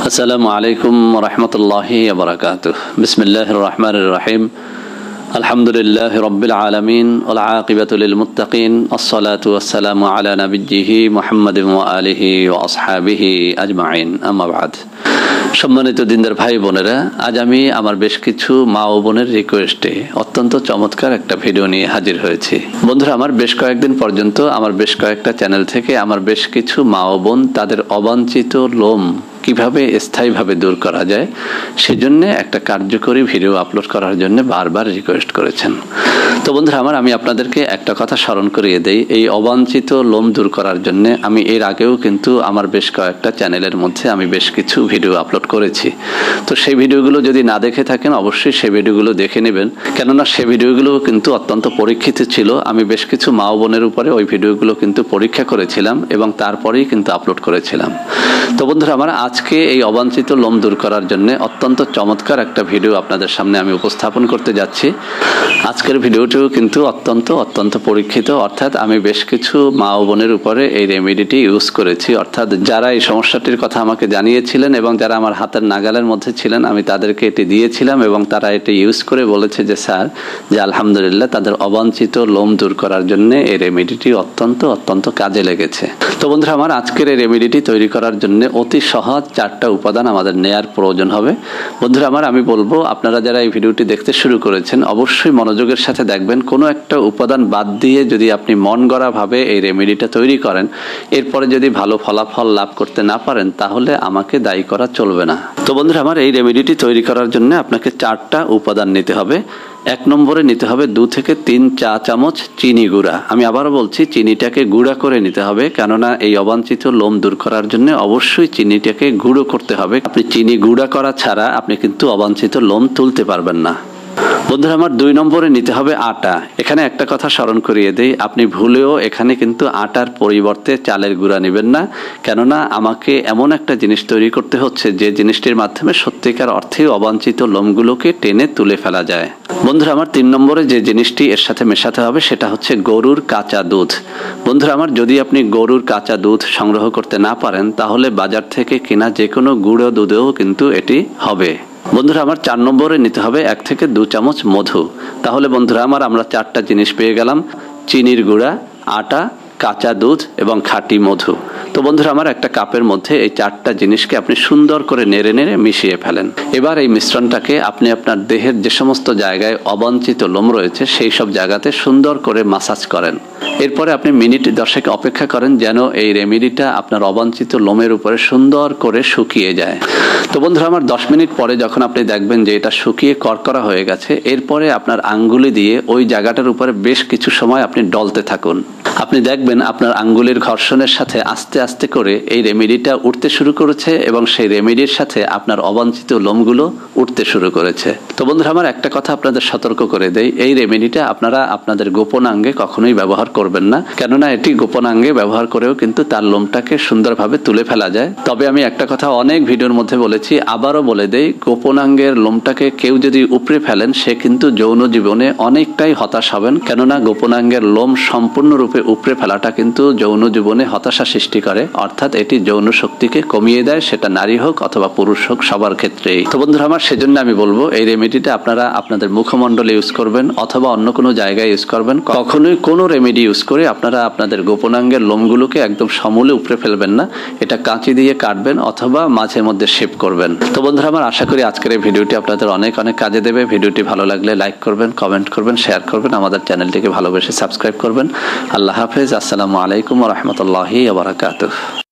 আসসালামু আলাইকুম ওয়া রাহমাতুল্লাহি ওয়া বারাকাতুহু। বিসমিল্লাহির রহমানির রহিম। আলহামদুলিল্লাহি রাব্বিল আলামিন ওয়াল আকিবাতু লিল মুত্তাকিন। আসসালাতু ওয়াসসালামু আলা নাবিয়্যিহি মুহাম্মাদিন ওয়া আলিহি ওয়া আসহাবিহি আজমাইন। আম্মা বাদ। সম্মানিত দিনদার ভাই বোনেরা, আজ আমি আমার বেশ কিছু মা ও বোনের রিকোয়েস্টে অত্যন্ত চমৎকার একটা ভিডিও নিয়ে হাজির হয়েছি। বন্ধুরা, আমার বেশ কয়েকদিন পর্যন্ত আমার বেশ কয়েকটা চ্যানেল থেকে আমার বেশ কিছু মা ও বোন তাদের অবাঞ্ছিত লোম কিভাবে স্থায়ীভাবে দূর করা যায় সেজন্য একটা কার্যকরী ভিডিও আপলোড করার জন্য বারবার রিকোয়েস্ট করেছেন। তো বন্ধুরা আমার, আমি আপনাদেরকে একটা কথা স্মরণ করিয়ে দেই। এই অবাঞ্ছিত লোম দূর করার জন্য আমি এর আগেও কিন্তু আমার বেশ কয়েকটা চ্যানেলের মধ্যে আমি বেশ কিছু ভিডিও আপলোড করেছি। তো সেই ভিডিওগুলো যদি না দেখে থাকেন অবশ্যই সেই ভিডিওগুলো দেখে নেবেন, কেননা সেই ভিডিওগুলো কিন্তু অত্যন্ত পরীক্ষিত ছিল। আমি বেশ কিছু মা ও বোনের উপরে ওই ভিডিওগুলো কিন্তু পরীক্ষা করেছিলাম এবং তারপরেই কিন্তু আপলোড করেছিলাম। তো বন্ধুরা আমার, আজকে এই অবাঞ্ছিত লোম দূর করার জন্য অত্যন্ত চমৎকার একটা ভিডিও আপনাদের সামনে আমি উপস্থাপন করতে যাচ্ছি। আজকের ভিডিওটিও কিন্তু অত্যন্ত পরীক্ষিত, অর্থাৎ আমি বেশ কিছু মা ও বোনের উপরে এই রেমেডিটি ইউজ করেছি। অর্থাৎ যারা এই সমস্যাটির কথা আমাকে জানিয়েছিলেন এবং যারা আমার হাতের নাগালের মধ্যে ছিলেন, আমি তাদেরকে এটি দিয়েছিলাম এবং তারা এটি ইউজ করে বলেছে যে স্যার, যে আলহামদুলিল্লাহ তাদের অবাঞ্ছিত লোম দূর করার জন্য এই রেমেডিটি অত্যন্ত কাজে লেগেছে। তো বন্ধুরা আমার, আজকের এই রেমেডিটি তৈরি করার জন্য অতি সহজ 4টা উপাদান আমাদের নেয়ার প্রয়োজন হবে। বন্ধুরা আমার, আমি বলবো আপনারা যারা এই ভিডিওটি দেখতে শুরু করেছেন অবশ্যই মনোযোগের সাথে দেখবেন। কোনো একটা উপাদান বাদ দিয়ে যদি আপনি মন গড়া ভাবে এই রেমেডিটা তৈরি করেন, এরপরে যদি ভালো ফলাফল লাভ করতে না পারেন তাহলে আমাকে দায়ী করা চলবে না। তো বন্ধুরা আমার, এই রেমেডিটি তৈরি করার জন্য আপনাকে 4টা উপাদান নিতে হবে। 1 নম্বরে নিতে হবে 2 থেকে 3 চা চামচ চিনি গুঁড়া। আমি আবারও বলছি, চিনিটাকে গুঁড়া করে নিতে হবে, কেননা এই অবাঞ্ছিত লোম দূর করার জন্য অবশ্যই চিনিটাকে গুঁড়ো করতে হবে। আপনি চিনি গুঁড়া করা ছাড়া আপনি কিন্তু অবাঞ্ছিত লোম তুলতে পারবেন না। বন্ধুরা আমার, 2 নম্বরে নিতে হবে আটা। এখানে একটা কথা স্মরণ করিয়ে দেই, আপনি ভুলেও এখানে কিন্তু আটার পরিবর্তে চালের গুঁড়া নেবেন না, কেননা আমাকে এমন একটা জিনিস তৈরি করতে হচ্ছে যে জিনিসটির মাধ্যমে সত্যিকার অর্থে অবাঞ্ছিত লোমগুলোকে টেনে তুলে ফেলা যায়। বন্ধুরা আমার, 3 নম্বরে যে জিনিসটি এর সাথে মেশাতে হবে সেটা হচ্ছে গরুর কাঁচা দুধ। বন্ধুরা আমার, যদি আপনি গরুর কাঁচা দুধ সংগ্রহ করতে না পারেন তাহলে বাজার থেকে কেনা যে কোনো গুঁড়ো দুধেও কিন্তু এটি হবে। বন্ধুরা আমার, 4 নম্বরে নিতে হবে 1 থেকে 2 চামচ মধু। তাহলে বন্ধুরা আমার, আমরা 4টা জিনিস পেয়ে গেলাম: চিনির গুঁড়া, আটা, কাঁচা দুধ এবং খাঁটি মধু। তো বন্ধুরা আমার, একটা কাপের মধ্যে এই 4টা জিনিসকে আপনি সুন্দর করে নেড়ে মিশিয়ে ফেলেন। এবার এই মিশ্রণটাকে আপনি আপনার দেহের যে সমস্ত জায়গায় অবাঞ্ছিত লোম রয়েছে সেই সব জায়গাতে সুন্দর করে মাসাজ করেন। এরপরে আপনি মিনিট 10 অপেক্ষা করেন যেন এই রেমেডিটা আপনার অবাঞ্ছিত লোমের উপরে সুন্দর করে শুকিয়ে যায়। তো বন্ধুরা আমার, 10 মিনিট পরে যখন আপনি দেখবেন যে এটা শুকিয়ে করকরা হয়ে গেছে, এরপরে আপনার আঙ্গুলি দিয়ে ওই জায়গাটার উপরে বেশ কিছু সময় আপনি ডলতে থাকুন। আপনি দেখবেন আপনার আঙ্গুলের ঘর্ষণের সাথে আস্তে আস্তে করে এই রেমেডিটা উঠতে শুরু করেছে এবং সেই রেমেডির সাথে আপনার অবাঞ্ছিত লোমগুলো উঠতে শুরু করেছে। তো বন্ধুরা আমার, একটা কথা আপনাদের সতর্ক করে দেই, এই রেমেডিটা আপনারা আপনাদের গোপন আঙ্গে কখনোই ব্যবহার করবেন না, কেননা এটি গোপন আঙ্গে ব্যবহার করেও কিন্তু তার লোমটাকে সুন্দরভাবে তুলে ফেলা যায়। তবে আমি একটা কথা অনেক ভিডিওর মধ্যে বলেছি, আবারও বলে দেই, গোপন আঙ্গের লোমটাকে কেউ যদি উপড়ে ফেলেন সে কিন্তু যৌন জীবনে অনেকটাই হতাশ হবেন, কেননা গোপন আঙ্গের লোম সম্পূর্ণরূপে উপড়ে ফেলাটা কিন্তু যৌন জীবনে হতাশা সৃষ্টি করে, অর্থাৎ এটি যৌন শক্তিকে কমিয়ে দেয়, সেটা নারী হোক অথবা পুরুষ হোক, সবার ক্ষেত্রেই। তো বন্ধুরা আমার, সেজন্য আমি বলবো এই রেমেডিটা আপনারা আপনাদের মুখমণ্ডলে ইউজ করবেন অথবা অন্য কোনো জায়গায় ইউজ করবেন। কখনোই কোনো রেমেডি ইউজ করে আপনারা আপনাদের গোপনাঙ্গের লোমগুলোকে একদম সমূলে উপড়ে ফেলবেন না। এটা কাঁচি দিয়ে কাটবেন অথবা মাঝে মধ্যে শেভ করবেন। তো বন্ধুরা আমার, আশা করি আজকের এই ভিডিওটি আপনাদের অনেক কাজে দেবে। ভিডিওটি ভালো লাগলে লাইক করবেন, কমেন্ট করবেন, শেয়ার করবেন, আমাদের চ্যানেলটিকে ভালোবেসে সাবস্ক্রাইব করবেন। আল্লাহ হাফেজ। আসসালামু আলাইকুম ওয়া রাহমাতুল্লাহি ওয়া বারাকাতুহু।